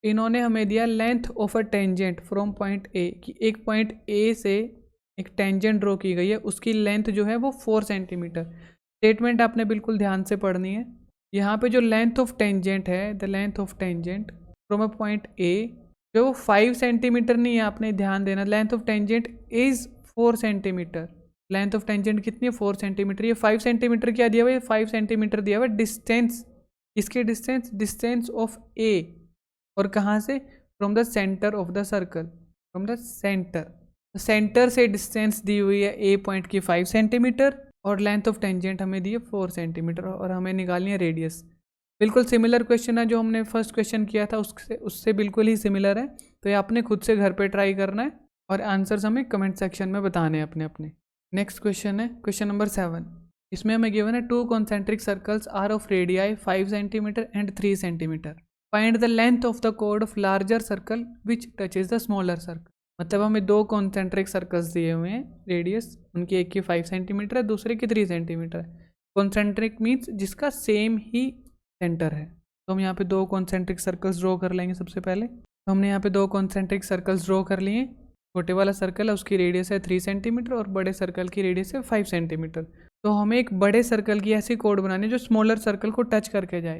इन्होंने हमें दिया length of a tangent from point A, कि एक पॉइंट A से एक tangent draw की गई है, उसकी लेंथ जो है वो 4 सेंटीमीटर। स्टेटमेंट आपने बिल्कुल ध्यान से पढ़नी है। यहाँ पे जो लेंथ ऑफ टेंजेंट है, the length of tangent from a point A जो 5 सेंटीमीटर नहीं है, आपने ध्यान देना। Length of tangent is 4 centimetre. Length of tangent कितनी है, 4 सेंटीमीटर। ये 5 सेंटीमीटर क्या दिया हुआ है, 5 सेंटीमीटर दिया हुआ है डिस्टेंस। इसके डिस्टेंस ऑफ A, और कहाँ से, from the centre of the circle, from the centre से डिस्टेंस दी हुई है A पॉइंट की 5 सेंटीमीटर, और लेंथ ऑफ टेंजेंट हमें दी है 4 सेंटीमीटर, और हमें निकालनी है रेडियस। बिल्कुल सिमिलर क्वेश्चन है जो हमने फर्स्ट क्वेश्चन किया था उससे बिल्कुल ही सिमिलर है। तो ये आपने खुद से घर पे ट्राई करना है और आंसर्स हमें कमेंट सेक्शन में बताने हैं अपने अपने। नेक्स्ट क्वेश्चन है क्वेश्चन नंबर 7। इसमें हमें गिवन है 2 concentric circles are of radii 5 centimetre and 3 centimetre. Find the length of the कोड of larger circle which touches the smaller circle. मतलब हमें 2 कॉन्सेंट्रिक सर्कल्स दिए हुए हैं, रेडियस उनकी, एक की 5 सेंटीमीटर है, दूसरे की 3 सेंटीमीटर है। कॉन्सेंट्रिक मीन्स जिसका सेम ही सेंटर है। तो हम यहाँ पे 2 कॉन्सेंट्रिक सर्कल्स ड्रॉ कर लेंगे। सबसे पहले तो हमने यहाँ पे 2 कॉन्सेंट्रिक सर्कल्स ड्रॉ कर लिए। छोटे वाला सर्कल है उसकी रेडियस है 3 सेंटीमीटर और बड़े सर्कल की रेडियस है 5 सेंटीमीटर। तो हमें एक बड़े सर्कल की ऐसी कोड बनानी है जो स्मॉलर सर्कल को टच करके जाए।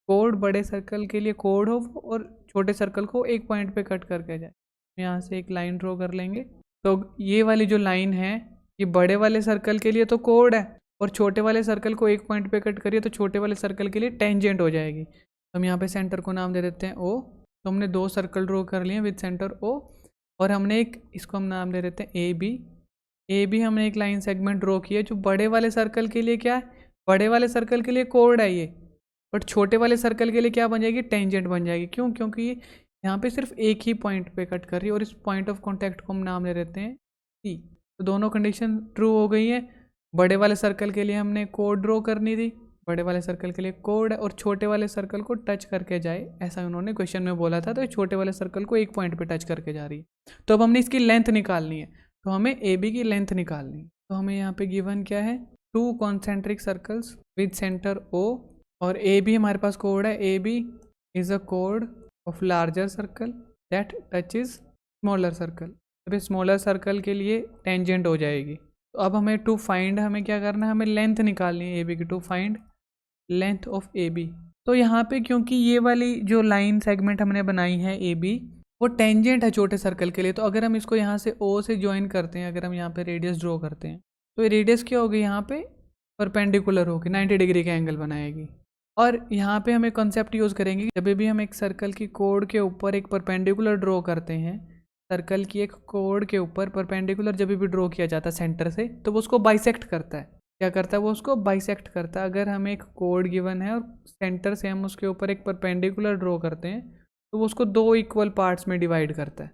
कोड बड़े सर्कल के लिए कोड हो और छोटे सर्कल को एक पॉइंट पे कट करके जाए। यहाँ से एक लाइन ड्रॉ कर लेंगे। तो ये वाली जो लाइन है ये बड़े वाले सर्कल के लिए तो कोड है और छोटे वाले सर्कल को एक पॉइंट पे कट करिए तो छोटे वाले सर्कल के लिए टेंजेंट हो जाएगी। तो हम यहाँ पे सेंटर को नाम दे देते हैं ओ। तो हमने 2 सर्कल ड्रॉ कर लिए विद सेंटर ओ और हमने एक, इसको हम नाम दे देते हैं ए बी हमने एक लाइन सेगमेंट ड्रॉ किया जो बड़े वाले सर्कल के लिए क्या है, बड़े वाले सर्कल के लिए कोड है ये, बट छोटे वाले सर्कल के लिए क्या बन जाएगी, टेंजेंट बन जाएगी। क्यों? क्योंकि ये यहाँ पे सिर्फ एक ही पॉइंट पे कट कर रही है और इस पॉइंट ऑफ कॉन्टैक्ट को हम नाम दे देते हैं सी। तो दोनों कंडीशन ट्रू हो गई है। बड़े वाले सर्कल के लिए हमने कोड ड्रॉ करनी थी, बड़े वाले सर्कल के लिए कोड है और छोटे वाले सर्कल को टच करके जाए, ऐसा उन्होंने क्वेश्चन में बोला था। तो ये छोटे वाले सर्कल को एक पॉइंट पे टच करके जा रही है। तो अब हमने इसकी लेंथ निकालनी है, तो हमें ए बी की लेंथ निकालनी है। तो हमें यहाँ पे गिवन क्या है, 2 concentric circles with centre O और ए बी हमारे पास कोड है। ए बी इज अ कोड of larger circle that touch is smaller circle. अभी स्मॉलर सर्कल के लिए टेंजेंट हो जाएगी। तो अब हमें टू फाइंड, हमें क्या करना है, हमें लेंथ निकालनी है ए बी की। To find length of A B. तो यहाँ पे क्योंकि ये वाली जो लाइन सेगमेंट हमने बनाई है ए बी वो टेंजेंट है छोटे सर्कल के लिए, तो अगर हम इसको यहाँ से ओ से ज्वाइन करते हैं, अगर हम यहाँ पे रेडियस ड्रॉ करते हैं तो ये रेडियस क्या होगी, यहाँ पे परपेंडिकुलर होगी, 90 डिग्री का एंगल बनाएगी। और यहाँ पे हमें कॉन्सेप्ट यूज़ करेंगे, जब भी हम एक सर्कल की कोड के ऊपर एक परपेंडिकुलर ड्रॉ करते हैं, सर्कल की एक कोड के ऊपर परपेंडिकुलर जब भी ड्रॉ किया जाता है सेंटर से, तो वो उसको बाइसेक्ट करता है। क्या करता है वो, उसको बाइसेक्ट करता है। अगर हमें एक कोड गिवन है और सेंटर से हम उसके ऊपर एक परपेंडिकुलर ड्रॉ करते हैं तो वो उसको 2 इक्वल पार्ट्स में डिवाइड करता है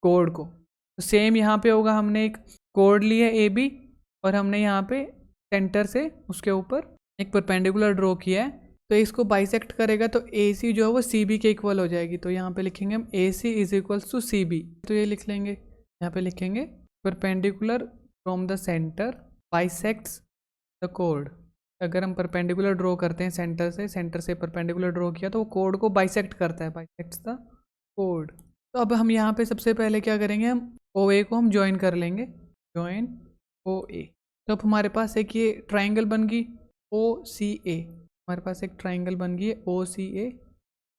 कोड को। तो सेम यहाँ पे होगा, हमने एक कोड लिया ए बी और हमने यहाँ पे सेंटर से उसके ऊपर एक परपेंडिकुलर ड्रॉ किया है, तो इसको बाइसेक्ट करेगा तो ए सी जो है वो सी बी के इक्वल हो जाएगी। तो यहाँ पे लिखेंगे हम A C is equals to C B. तो ये लिख लेंगे, यहाँ पे लिखेंगे perpendicular from the centre bisects the कोड। अगर हम परपेंडिकुलर ड्रॉ करते हैं सेंटर से परपेंडिकुलर ड्रॉ किया तो वो कोड को बाइसेक्ट करता है, बाइसेक्ट्स द कोड। तो अब हम यहाँ पे सबसे पहले क्या करेंगे, हम ओ ए को हम ज्वाइन कर लेंगे, ज्वाइन ओ ए। तो अब हमारे पास एक ये ट्राइंगल बन गई ओ सी ए, हमारे पास एक ट्राइंगल बन गई है ओ सी ए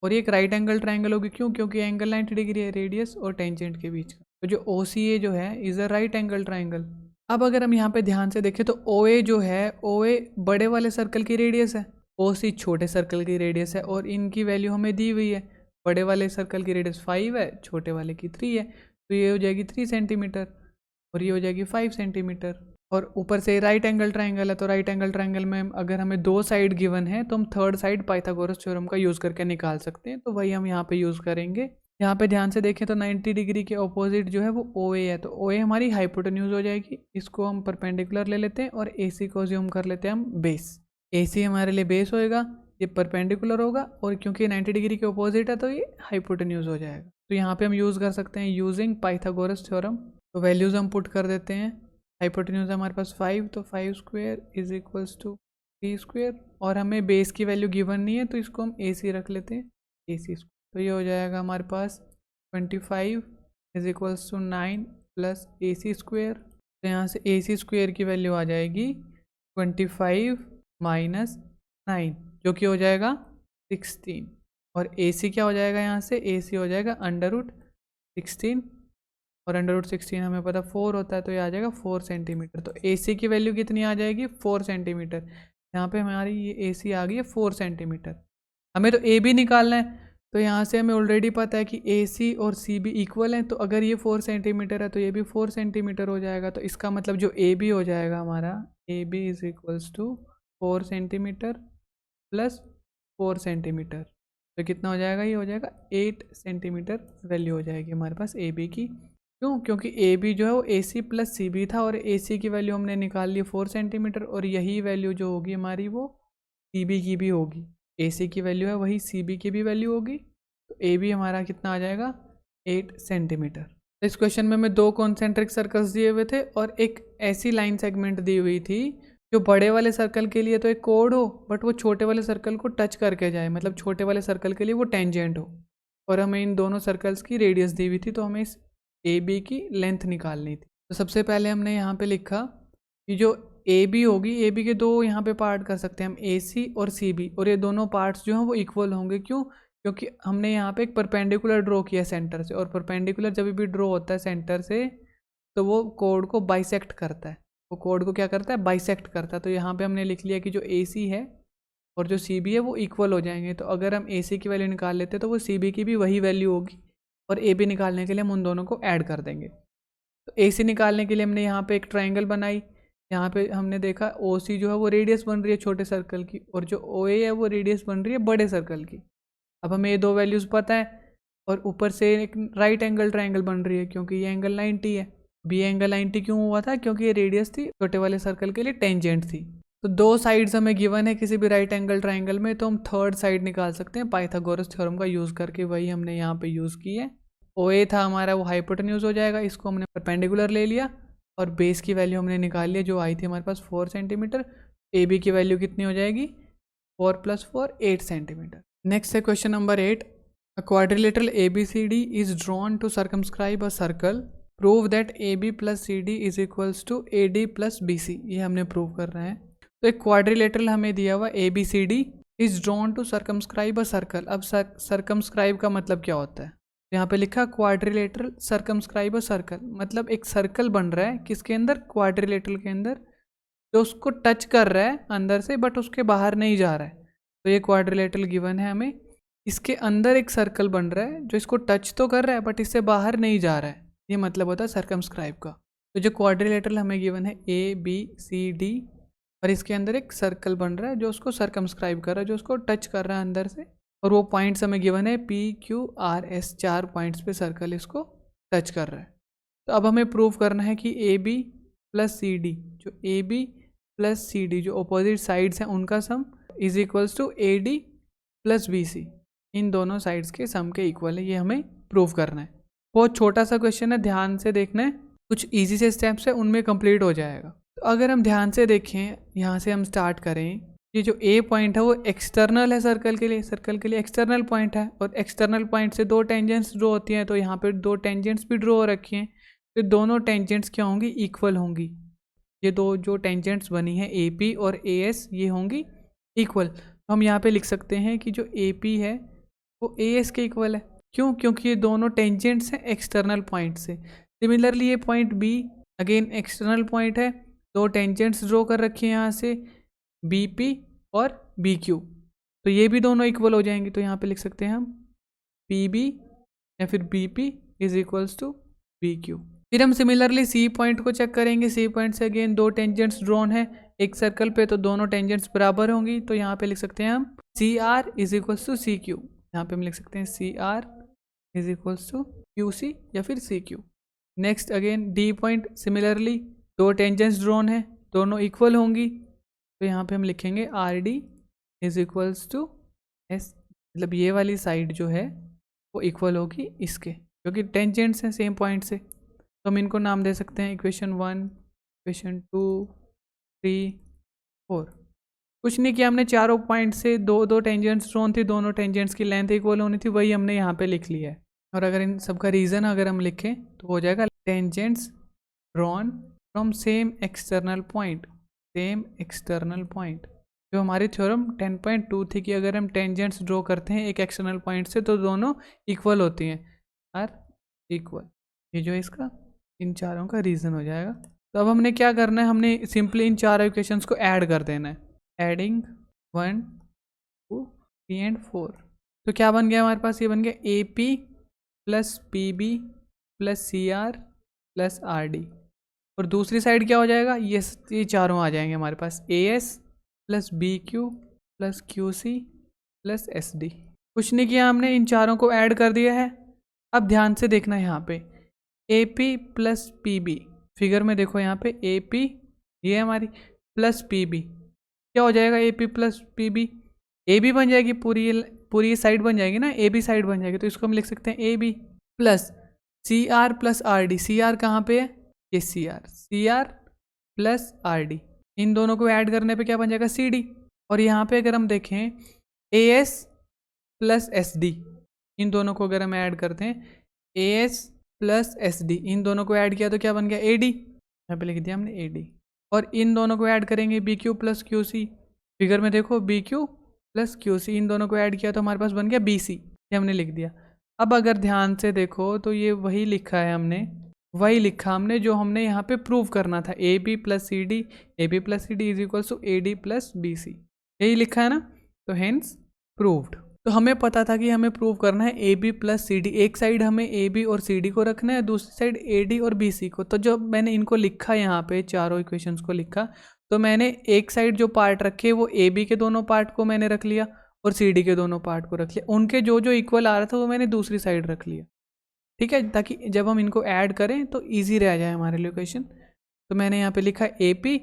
और ये एक राइट एंगल ट्राइंगल होगी। क्यों? क्योंकि एंगल 90 डिग्री है रेडियस और टेंजेंट के बीच का। तो जो ओ सी ए जो है is a right angle triangle. अब अगर हम यहाँ पे ध्यान से देखें तो ओ ए जो है, ओ ए बड़े वाले सर्कल की रेडियस है, ओ सी छोटे सर्कल की रेडियस है और इनकी वैल्यू हमें दी हुई है। बड़े वाले सर्कल की रेडियस 5 है, छोटे वाले की 3 है, तो ये हो जाएगी 3 सेंटीमीटर और ये हो जाएगी 5 सेंटीमीटर। और ऊपर से राइट एंगल ट्राइंगल है, तो राइट एंगल ट्राइंगल में अगर हमें 2 साइड गिवन है तो हम थर्ड साइड पाइथागोरस थ्योरम का यूज़ करके निकाल सकते हैं। तो वही हम यहाँ पे यूज़ करेंगे। यहाँ पे ध्यान से देखें तो 90 डिग्री के ऑपोजिट जो है वो ओ ए है, तो ओ ए हमारी हाइपोटेन्यूज हो जाएगी। इसको हम परपेंडिकुलर ले लेते हैं और ए सी को ज्यूम कर लेते हैं हम बेस। ए सी हमारे लिए बेस होएगा, ये परपेंडिकुलर होगा और क्योंकि 90 डिग्री के ऑपोजिट है तो ये हाइपोटेन्यूज हो जाएगा। तो यहाँ पे हम यूज़ कर सकते हैं यूजिंग पाइथागोरस थ्योरम। तो वैल्यूज़ हम पुट कर देते हैं। हाइपोटेन्यूज हमारे पास 5, तो 5 square is equals to 3 square और हमें बेस की वैल्यू गिवन नहीं है तो इसको हम ए सी रख लेते हैं, ए सी। तो ये हो जाएगा हमारे पास 25 is equals to 9 plus A C square. तो यहाँ से ए सी स्क्वायर की वैल्यू आ जाएगी 25 माइनस 9 जो कि हो जाएगा 16 और ए सी क्या हो जाएगा, यहाँ से ए सी हो जाएगा √16 और √16 हमें पता 4 होता है, तो ये आ जाएगा 4 सेंटीमीटर। तो ए सी की वैल्यू कितनी आ जाएगी, 4 सेंटीमीटर। यहाँ पे हमारी ये ए सी आ गई है 4 सेंटीमीटर। हमें तो ए बी निकालना है, तो यहाँ से हमें ऑलरेडी पता है कि ए सी और सी बी इक्वल हैं, तो अगर ये 4 सेंटीमीटर है तो ये भी 4 सेंटीमीटर हो जाएगा। तो इसका मतलब जो ए बी हो जाएगा हमारा, A B is equals to 4 centimetre plus 4 centimetre, तो कितना हो जाएगा, ये हो जाएगा 8 सेंटीमीटर वैल्यू हो जाएगी हमारे पास ए बी की। क्यों? क्योंकि ए बी जो है वो ए सी प्लस सी बी था और ए सी की वैल्यू हमने निकाल ली 4 सेंटीमीटर और यही वैल्यू जो होगी हमारी वो सी बी की भी होगी। ए सी की वैल्यू है वही सी बी की भी वैल्यू होगी, तो ए बी हमारा कितना आ जाएगा 8 सेंटीमीटर। इस क्वेश्चन में हमें 2 कॉन्सेंट्रिक सर्कल्स दिए हुए थे और एक ऐसी लाइन सेगमेंट दी हुई थी जो बड़े वाले सर्कल के लिए तो एक कोड हो बट वो छोटे वाले सर्कल को टच करके जाए, मतलब छोटे वाले सर्कल के लिए वो टेंजेंट हो, और हमें इन दोनों सर्कल्स की रेडियस दी हुई थी, तो हमें इस ए बी की लेंथ निकालनी थी। तो सबसे पहले हमने यहाँ पे लिखा कि जो ए बी होगी, ए बी के 2 यहाँ पे पार्ट कर सकते हैं हम, ए सी और सी बी, और ये दोनों पार्ट्स जो हैं वो इक्वल होंगे। क्यों? क्योंकि हमने यहाँ पे एक परपेंडिकुलर ड्रॉ किया सेंटर से, और परपेंडिकुलर जब भी ड्रॉ होता है सेंटर से तो वो कोड को बाइसेक्ट करता है, वो कोड को क्या करता है, बाइसेक्ट करता है। तो यहाँ पे हमने लिख लिया कि जो ए सी है और जो सी बी है वो इक्वल हो जाएंगे। तो अगर हम ए सी की वैल्यू निकाल लेते तो वो सी बी की भी वही वैल्यू होगी, और ए बी निकालने के लिए हम उन दोनों को ऐड कर देंगे। तो ए सी निकालने के लिए हमने यहाँ पे एक ट्राइंगल बनाई, यहाँ पे हमने देखा ओ सी जो है वो रेडियस बन रही है छोटे सर्कल की, और जो ओ ए है वो रेडियस बन रही है बड़े सर्कल की। अब हमें ये 2 वैल्यूज़ पता है, और ऊपर से एक राइट एंगल ट्राइंगल बन रही है क्योंकि ये एंगल 90 है। बी एंगल 90 क्यों हुआ था? क्योंकि ये रेडियस थी छोटे वाले सर्कल के लिए टेंजेंट थी। तो 2 साइड्स हमें गिवन है किसी भी राइट एंगल ट्राइंगल में, तो हम थर्ड साइड निकाल सकते हैं पाइथागोरस थ्योरम का यूज़ करके, वही हमने यहाँ पे यूज़ की है। ओ ए था हमारा वो हाइपोटेन्यूज हो जाएगा, इसको हमने परपेंडिकुलर ले लिया, और बेस की वैल्यू हमने निकाल लिया जो आई थी हमारे पास 4 सेंटीमीटर। ए बी की वैल्यू कितनी हो जाएगी? 4 + 4 8 सेंटीमीटर। नेक्स्ट है question number 8। A quadrilateral ABCD is drawn to circumscribe a circle. Prove that AB plus CD is equals to AD plus BC. ये हमने प्रूव कर रहे हैं। तो एक क्वाड्रिलेटरल हमें दिया हुआ ABCD is drawn to circumscribe a circle. अब circumscribe का मतलब क्या होता है? यहाँ पे लिखा क्वाड्रिलेटरल circumscribe a circle, मतलब एक सर्कल बन रहा है किसके अंदर? क्वाड्रिलेटरल के अंदर, जो उसको टच कर रहा है अंदर से बट उसके बाहर नहीं जा रहा है। तो ये क्वाड्रिलेटरल गिवन है हमें, इसके अंदर एक सर्कल बन रहा है जो इसको टच तो कर रहा है बट इससे बाहर नहीं जा रहा है, ये मतलब होता है सर्कमस्क्राइब का। तो जो क्वाड्रिलेटरल हमें गिवन है ए बी सी डी, और इसके अंदर एक सर्कल बन रहा है जो उसको सर्कमस्क्राइब कर रहा है, जो उसको टच कर रहा है अंदर से, और वो पॉइंट्स हमें गिवन है P Q R S, 4 points पे सर्कल इसको टच कर रहा है। तो अब हमें प्रूव करना है कि A B plus C D, जो A B plus C D जो अपोजिट साइड्स हैं उनका sum is equals to A D plus B C, इन दोनों साइड्स के सम के इक्वल है, ये हमें प्रूव करना है। बहुत छोटा सा क्वेश्चन है, ध्यान से देखना है, कुछ इजी से स्टेप्स है उनमें कंप्लीट हो जाएगा। तो अगर हम ध्यान से देखें, यहाँ से हम स्टार्ट करें, ये जो ए पॉइंट है वो एक्सटर्नल है सर्कल के लिए एक्सटर्नल पॉइंट है, और एक्सटर्नल पॉइंट से 2 टेंजेंट्स ड्रॉ होती हैं, तो यहाँ पे 2 टेंजेंट्स भी ड्रॉ हो रखी हैं, तो दोनों टेंजेंट्स क्या होंगी? इक्वल होंगी। ये 2 जो टेंजेंट्स बनी हैं ए पी और ए एस, ये होंगी इक्वल। तो हम यहाँ पे लिख सकते हैं कि जो ए पी है वो ए एस के इक्वल है। क्यों? क्योंकि ये दोनों टेंजेंट्स हैं एक्सटर्नल पॉइंट से। सिमिलरली ये point B again external point है, 2 टेंजेंट्स ड्रॉ कर रखी हैं यहाँ से बी पी और बी क्यू, तो ये भी दोनों इक्वल हो जाएंगे। तो यहाँ पे लिख सकते हैं हम पी बी या फिर B P is equals to B Q. फिर हम सिमिलरली सी पॉइंट को चेक करेंगे, सी पॉइंट से अगेन 2 टेंजेंट्स ड्रॉन है एक सर्कल पे, तो दोनों टेंजेंट्स बराबर होंगी, तो यहाँ पे लिख सकते हैं हम C R is equals to C Q. यहाँ पे हम लिख सकते हैं C R is equals to Q C या फिर C Q. Next again D point, similarly 2 tangents drawn है, दोनों इक्वल होंगी, तो यहाँ पे हम लिखेंगे R D is equals to S, मतलब ये वाली साइड जो है वो इक्वल होगी इसके, क्योंकि टेंजेंट्स हैं सेम पॉइंट से। तो हम इनको नाम दे सकते हैं इक्वेशन 1, इक्वेशन 2, 3, 4। कुछ नहीं किया हमने, चारों पॉइंट से 2 टेंजेंट्स ड्रॉन थी, दोनों टेंजेंट्स की लेंथ इक्वल होनी थी, वही हमने यहाँ पे लिख लिया है। और अगर इन सबका रीज़न अगर हम लिखें तो हो जाएगा tangents drawn from same external point, same external point. जो हमारी थ्योरम 10.2 थी कि अगर हम टेंजेंट्स ड्रॉ करते हैं एक एक्सटर्नल पॉइंट से तो दोनों इक्वल होती हैं, आर इक्वल। ये जो है इसका इन चारों का रीज़न हो जाएगा। तो अब हमने क्या करना है, हमने सिंपली इन चारों इक्वेशंस को ऐड कर देना है, एडिंग 1, 2, 3 एंड 4। तो क्या बन गया हमारे पास? ये बन गया A P plus P B plus C R plus R D, और दूसरी साइड क्या हो जाएगा? ये चारों आ जाएंगे हमारे पास, A S plus B Q plus Q C plus S D. कुछ नहीं किया हमने, इन चारों को ऐड कर दिया है। अब ध्यान से देखना यहाँ पे, A P plus P B, figure में देखो यहाँ पे ए पी ये हमारी प्लस पी बी, क्या हो जाएगा A P plus P B, A B बन जाएगी, पूरी साइड बन जाएगी ना, ए बी साइड बन जाएगी, तो इसको हम लिख सकते हैं A B plus C R plus R D, C R कहाँ पे है, ये C R plus R D, इन दोनों को ऐड करने पे क्या बन जाएगा सी डी, और यहाँ पे अगर हम देखें A S plus S D, इन दोनों को अगर हम ऐड करते हैं A S plus S D, इन दोनों को ऐड किया तो क्या बन गया ए डी, यहाँ पे लिख दिया हमने ए डी, और इन दोनों को ऐड करेंगे B Q plus Q C, figure में देखो B Q plus Q C, इन दोनों को ऐड किया तो हमारे पास बन गया बी सी, ये हमने लिख दिया। अब अगर ध्यान से देखो तो ये वही लिखा है हमने, वही लिखा हमने जो हमने यहाँ पे प्रूव करना था, A B plus C D, A B plus C D is equals to A D plus B C, यही लिखा है ना, तो हेंस प्रूव्ड। तो हमें पता था कि हमें प्रूव करना है A B plus C D, एक साइड हमें ए बी और सी डी को रखना है, दूसरी साइड ए डी और बी सी को। तो जब मैंने इनको लिखा यहाँ पे चारों इक्वेशंस को लिखा, तो मैंने एक साइड जो पार्ट रखे वो ए बी के दोनों पार्ट को मैंने रख लिया और सी डी के दोनों पार्ट को रख लिया, उनके जो जो इक्वल आ रहा था वो मैंने दूसरी साइड रख लिया, ठीक है, ताकि जब हम इनको ऐड करें तो ईजी रह जाए हमारे लिए इक्वेशन। तो मैंने यहाँ पे लिखा ए पी,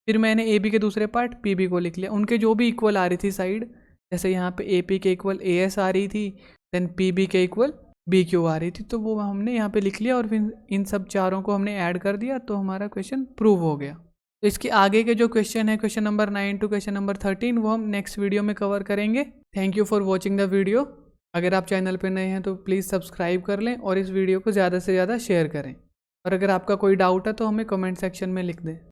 फिर मैंने ए बी के दूसरे पार्ट पी बी को लिख लिया, उनके जो भी इक्वल आ रही थी साइड, जैसे यहाँ पे ए पी के इक्वल ए एस आ रही थी, देन पी बी के इक्वल बी क्यू आ रही थी, तो वो हमने यहाँ पे लिख लिया और फिर इन सब चारों को हमने ऐड कर दिया, तो हमारा क्वेश्चन प्रूव हो गया। तो इसके आगे के जो क्वेश्चन है, question number 9 to question number 13, वो हम नेक्स्ट वीडियो में कवर करेंगे। Thank you for watching the video. अगर आप चैनल पर नए हैं तो प्लीज़ सब्सक्राइब कर लें और इस वीडियो को ज़्यादा से ज़्यादा शेयर करें, और अगर आपका कोई डाउट है तो हमें कमेंट सेक्शन में लिख दें।